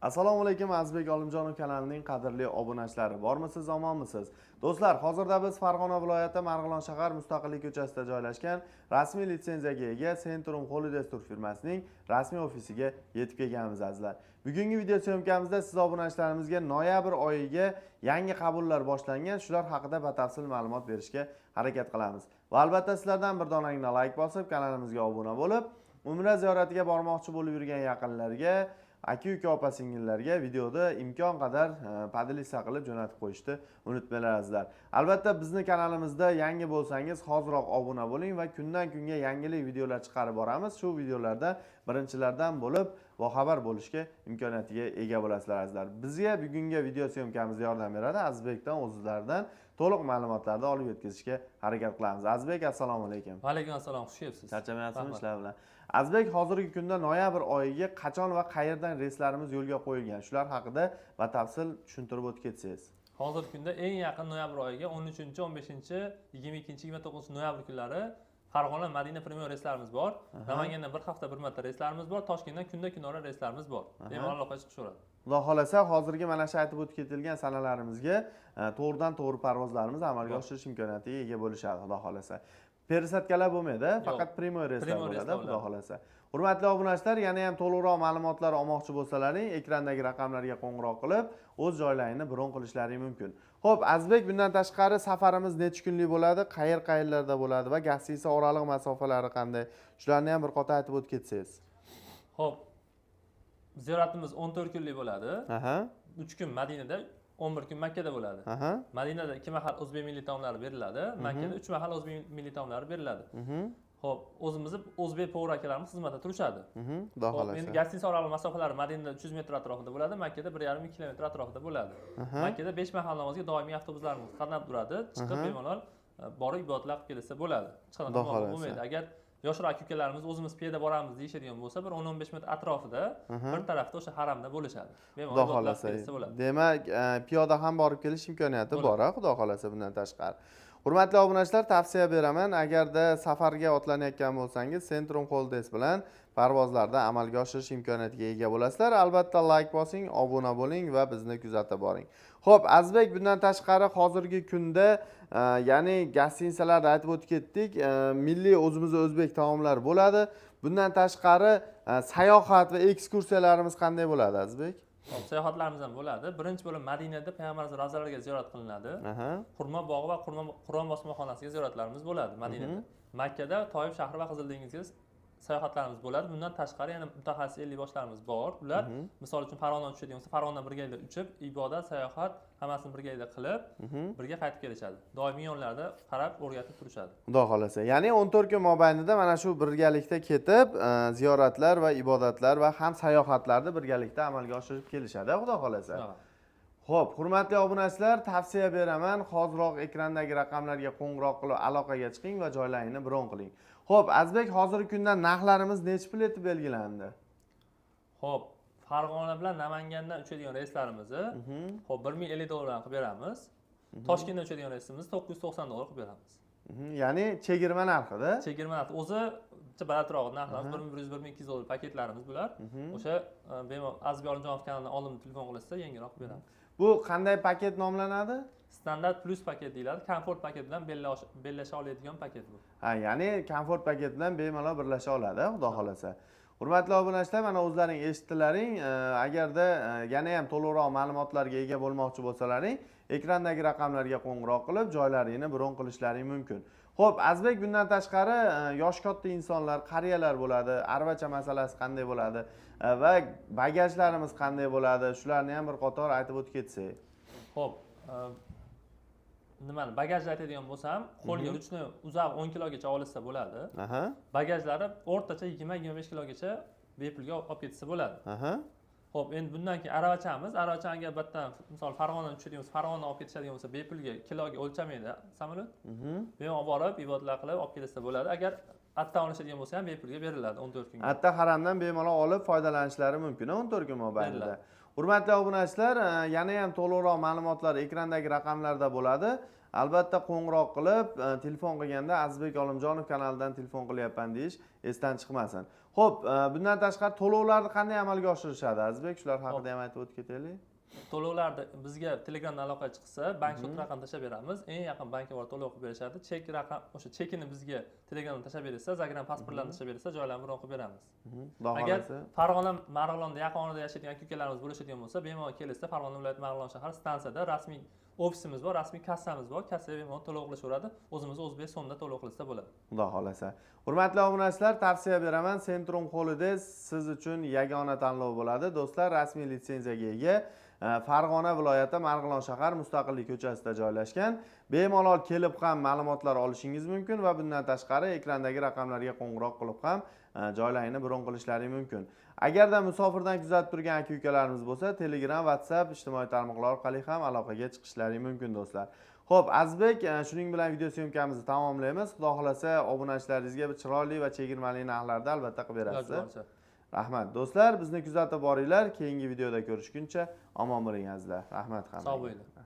Assalomu alaykum, Azizbek Olimjonov kanalining qadrli obunachilari. Bormisiz, omonmisiz? Do'stlar, hozirda biz Farg'ona viloyati Marg'ilon shahar Mustaqillik ko'chasida joylashgan rasmiy litsenziyaga ega Centrum Holidays Tour firmasining rasmiy ofisiga yetib kelganmiz, azizlar. Bugungi video syomkamizda siz obunachilarimizga noyabr oyiga yangi qabullar boshlangan, shular haqida batafsil ma'lumot berishga harakat qilamiz. Va albatta sizlardan bir donagina like bosib, kanalimizga obuna bo'lib, Umra ziyoratiga bormoqchi bo'lib yurgan yaqinlarga, aka-uka opa-singillarga videoda imkon qadar podlista qilib jo'natib qo'yishni unutmanglar, azizlar. Albatta bizni kanalimizda yangi bo'lsangiz, hoziroq obuna bo'ling va kundan kunga yangilik videolar chiqarib boramiz. Shu videolarda birinchilardan bo'lib boxabar bo'lishga imkoniyatiga ega bo'lasizlar, azizlar. Bizga bugungi video syomkamizda yordam beradi Azizbekdan o'zlaridan to'liq ma'lumotlarni olib yetkazishga harakat qilamiz. Azizbek, assalomu alaykum. Va alaykum assalom, xush kelibsiz. Charchamayapsizmi ishlar bilan? Azizbek, hozirgi kunda noyabr oyiga qachon va qayerdan reyslarimiz yo'lga qo'yilgan? Shular haqida batafsil tushuntirib o'tib ketsangiz. Hozirgi kunda eng yaqin noyabr oyiga 13, 15, 22, 29 noyabr kunlari Farg'ona Madina Premier reyslarimiz bor. Namangandan bir hafta bir marta reyslarimiz bor. Toshkentdan kunda-kunora reyslarimiz bor. Bemalol aloqa chiqishaveradi. Xudo xolasa, hozirgi mana shu aytib o'tib ketilgan sanalarimizga to'g'ridan to'g'ri parvozlarimiz amalga oshirish imkoniyatiga ega bo'lishadi, xudo xolasa. Persatkalar bo'lmaydi, faqat primoy reyslar bo'ladi, xudo xolasa. Hurmatli obunachilar, yana ham to'liqroq ma'lumotlar olmoqchi bo'lsalaring, ekrandagi raqamlarga qo'ng'iroq qilib, o'z joylaringni bron qilishlaring mumkin. Xo'p, Azizbek, bundan tashqari safarimiz necha kunlik bo'ladi, qayerlarda bo'ladi va gastisa oraliq masofalari qanday? Shularni ham bir qator aytib o'tib ketsangiz. Xo'p, ziyoratimiz 14 kunlik bo'ladi. 3 kun Madinada, 11 kun Makkada bo'ladi. Madinada 2 mahal o'zbek milliy taomlari beriladi, Makkada 3 mahal o'zbek milliy taomlari beriladi. Xo'p, o'zimizni o'zbek povur akalarimiz xizmatda turishadi. Xo'p, endi gastisa oraliq masofalari Madinada 300 metr atrofida bo'ladi, Makkada 1,5 kilometr atrofida bo'ladi. Makkada 5 mahal namozga doimiy avtobuslarimiz qatnab turadi, chiqib bemalol borib ibodatlar qilib kelsa bo'ladi. Chiqadigan bo'lmaydi. Agar yoshroq aka-ukalarimiz o'zimiz piyoda boramiz deyishadigan bo'lsa, bir 10-15 metr atrofida bir tarafda o'sha haramda bo'lishadi. Bemalol ibodatlar qilib kelsa bo'ladi. Demak, piyoda ham borib kelish imkoniyati bor, xudo xolasa bundan tashqari. Hurmatli obunachilar, tavsiya beraman, agarda safarga otlanayotgan bo'lsangiz, Centrum Holidays bilan parvozlarda amalga oshirish imkoniyatiga ega bo'lasizlar. Albatta like bosing, obuna bo'ling va bizni kuzatib boring. Xo'p, Azizbek, bundan tashqari hozirgi kunda, ya'ni gastinisalarda aytib o'tib ketdik, milliy o'zimizning o'zbek taomlar bo'ladi. Bundan tashqari sayohat va ekskursiyalarimiz qanday bo'ladi, Azizbek? Sayohatlarimiz ham bo'ladi. Birinchi bo'lib Madinada Payg'ambarimiz ravzalariga ziyorat qilinadi. Xurmo bog'i va Qur'on bosmaxonasiga ziyoratlarimiz bo'ladi Madinada. Makkada Toyib shahri va Qizil dengizga sayohatlarimiz bo'ladi. Bundan tashqari yana mutaxassis 50 boshlarimiz bor. Ular misol uchun Farg'onadan tushadigan bo'lsa, Farg'onadan birgalikda uchib, ibodat, sayohat hammasini birgalikda qilib, birga qaytib kelishadi. Doimiy yo'llarda qarab, o'rgatib turishadi. Xudo xolasa. Ya'ni 14 kun mobaynida mana shu birgalikda ketib, ziyoratlar va ibodatlar va ham sayohatlarni birgalikda amalga oshirib kelishadi, xudo xolasa. Xo'p, hurmatli obunachilar, tavsiya beraman, hoziroq ekrandagi raqamlarga qo'ng'iroq qilib aloqaga chiqing va joylaringni bron qiling. Xo'p, Azizbek, hozirgi kunda narxlarimiz necha pul etib belgilandi? Xo'p, Farg'ona bilan Namangandan uchadigan reyslarimizni xo'p 1050 dollardan qilib beramiz. Toshkentdan uchadigan reysimizni 990 dollar qilib beramiz. Ya'ni chegirma narxida. Chegirma narxi o'zi balandroq narxlarimiz 1100-1200 dollar paketlarimiz bular. O'sha bemalol Azizbek Olimjonov kanalidan oldin telefon qilasizlar, yangiroq qilib beramiz. Bu qanday paket nomlanadi? Standart plus paket deyiladi. Komfort paket bilan bellasha oladigan paket bu. Ya'ni komfort paket bilan bemalol birlasha oladi, xudo xolasa. Hurmatli obunachilar, mana o'zlaring eshitdilaring. Agarda yana ham to'liqroq ma'lumotlarga ega bo'lmoqchi bo'lsalaring, ekrandagi raqamlarga qo'ng'iroq qilib, joylaringni bron qilishlaring mumkin. Xo'p, Azizbek, bundan tashqari yosh katta insonlar, qariyalar bo'ladi, arvacha masalasi qanday bo'ladi va bagajlarimiz qanday bo'ladi? Shularni ham bir qator aytib o'tib ketsak. Xo'p, nimani bagajni aytadigan bo'lsam, qo'lga ruchni uzoq 10 kilogacha olsa bo'ladi. Bagajlari o'rtacha 20-25 kilogacha bepulga olib ketsa bo'ladi. Xo'p, endi bundan keyin aravachamiz, aravachanga albatta misol Farg'onadan tushadigan bo'lsa, Farg'onadan olib ketishadigan bo'lsa, bepulga kiloga o'lchamaydi samolyot. Bemalol borib, ibodatlar qilib olib kelsa bo'ladi. Agar atdan olishadigan bo'lsa ham bepulga beriladi 14 kunga. Atta haramdan bemalol olib foydalanishlari mumkin 14 kun mobaynida. Hurmatli obunachilar, yana ham to'liqroq ma'lumotlar ekrandagi raqamlarda bo'ladi. Albatta qo'ng'iroq qilib, telefon qilganda Azizbek Olimjonov kanalidan telefon qilyapman deyish esdan chiqmasin. Xo'p, bundan tashqari to'lovlarni qanday amalga oshirishadi Azizbek? Shular haqida ham aytib o'tib ketaylik. To'lovlarni bizga Telegramdan aloqa chiqsa, bank shot raqam tashlab beramiz. Eng yaqin bankka borib to'lov qilib berishadi. Chek raqam, o'sha chekini bizga Telegramdan tashlab bersa, Zagram pasportlarini tashlab bersa, joylarni bron qilib beramiz. Agar Farg'ona, Marg'ilonda yaqin orada yashaydigan aka-ukalarimiz bo'lishadigan bo'lsa, bemalol kelsa Farg'ona viloyati Marg'ilon shahar stansiyada rasmiy ofisimiz bor, rasmiy kassamiz bor. Kassaga bemalol to'lov qilishaveradi. O'zimiz o'zbek so'mda to'lov qilsa bo'ladi. Xudo xolasa. Hurmatli obunachilar, tavsiya beraman. Centrum Holidays siz uchun yagona tanlov bo'ladi. Do'stlar, rasmiy litsenziyaga ega Farg'ona viloyati Marg'ilon shahar Mustaqillik ko'chasida joylashgan. Bemalol kelib ham ma'lumotlar olishingiz mumkin va bundan tashqari ekrandagi raqamlarga qo'ng'iroq qilib ham joylarini bron qilishlaring mumkin. Agarda musofirdan kuzatib turgan aka-ukalarimiz bo'lsa, Telegram, WhatsApp ijtimoiy tarmoqlar orqali ham aloqaga chiqishlaring mumkin do'stlar. Xo'p, Azizbek, shuning bilan video syomkamizni tamomlaymiz. Xudo xolasa, obunachilaringizga bir chiroyli va chegirmali narxlarda albatta qilib berasiz. Rahmat do'stlar, bizni kuzatib boringlar. Keyingi videoda ko'rishguncha omon bo'ling azizlar. Rahmat hammaga. Sog' bo'linglar.